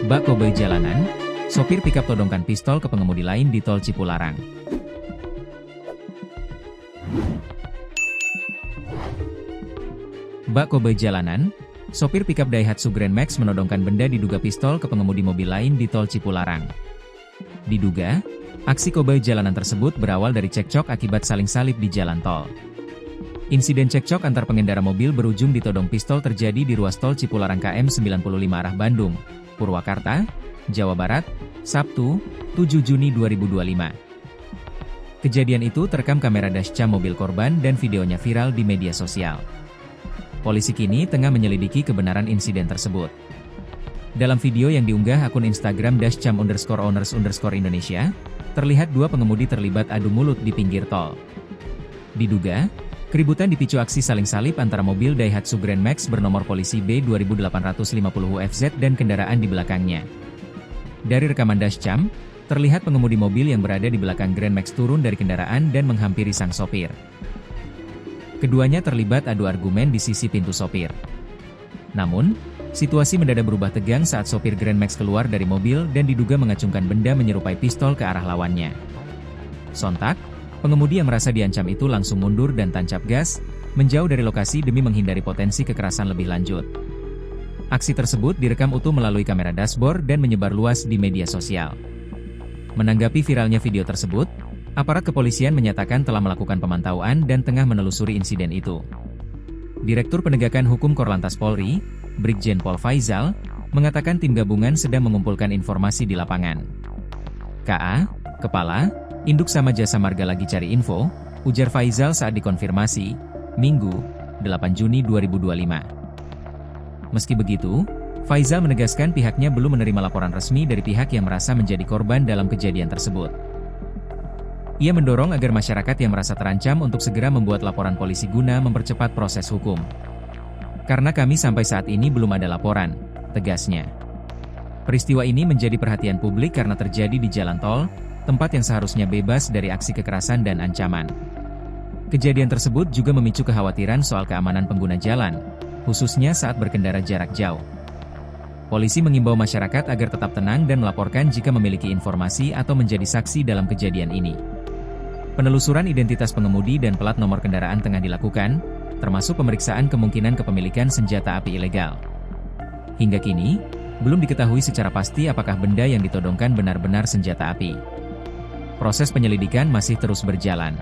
Bak Koboi jalanan, sopir pikap todongkan pistol ke pengemudi lain di Tol Cipularang. Bak Koboi jalanan, sopir pikap Daihatsu Grand Max menodongkan benda diduga pistol ke pengemudi mobil lain di Tol Cipularang. Diduga, aksi koboi jalanan tersebut berawal dari cekcok akibat saling salip di jalan tol. Insiden cekcok antar pengendara mobil berujung ditodong pistol terjadi di ruas Tol Cipularang KM 95 arah Bandung, Purwakarta, Jawa Barat, Sabtu, 7 Juni 2025. Kejadian itu terekam kamera dashcam mobil korban dan videonya viral di media sosial. Polisi kini tengah menyelidiki kebenaran insiden tersebut. Dalam video yang diunggah akun Instagram _owners_Indonesia, terlihat dua pengemudi terlibat adu mulut di pinggir tol. Diduga, keributan dipicu aksi saling salip antara mobil Daihatsu Grand Max bernomor polisi B2850UFZ dan kendaraan di belakangnya. Dari rekaman dashcam, terlihat pengemudi mobil yang berada di belakang Grand Max turun dari kendaraan dan menghampiri sang sopir. Keduanya terlibat adu argumen di sisi pintu sopir. Namun, situasi mendadak berubah tegang saat sopir Grand Max keluar dari mobil dan diduga mengacungkan benda menyerupai pistol ke arah lawannya. Sontak, pengemudi yang merasa diancam itu langsung mundur dan tancap gas, menjauh dari lokasi demi menghindari potensi kekerasan lebih lanjut. Aksi tersebut direkam utuh melalui kamera dashboard dan menyebar luas di media sosial. Menanggapi viralnya video tersebut, aparat kepolisian menyatakan telah melakukan pemantauan dan tengah menelusuri insiden itu. Direktur Penegakan Hukum Korlantas Polri, Brigjen Pol Faizal, mengatakan tim gabungan sedang mengumpulkan informasi di lapangan. KA, Kepala, Induk Sama Jasa Marga lagi cari info, ujar Faizal saat dikonfirmasi, Minggu, 8 Juni 2025. Meski begitu, Faizal menegaskan pihaknya belum menerima laporan resmi dari pihak yang merasa menjadi korban dalam kejadian tersebut. Ia mendorong agar masyarakat yang merasa terancam untuk segera membuat laporan polisi guna mempercepat proses hukum. Karena kami sampai saat ini belum ada laporan, tegasnya. Peristiwa ini menjadi perhatian publik karena terjadi di jalan tol, tempat yang seharusnya bebas dari aksi kekerasan dan ancaman. Kejadian tersebut juga memicu kekhawatiran soal keamanan pengguna jalan, khususnya saat berkendara jarak jauh. Polisi mengimbau masyarakat agar tetap tenang dan melaporkan jika memiliki informasi atau menjadi saksi dalam kejadian ini. Penelusuran identitas pengemudi dan plat nomor kendaraan tengah dilakukan, termasuk pemeriksaan kemungkinan kepemilikan senjata api ilegal. Hingga kini, belum diketahui secara pasti apakah benda yang ditodongkan benar-benar senjata api. Proses penyelidikan masih terus berjalan.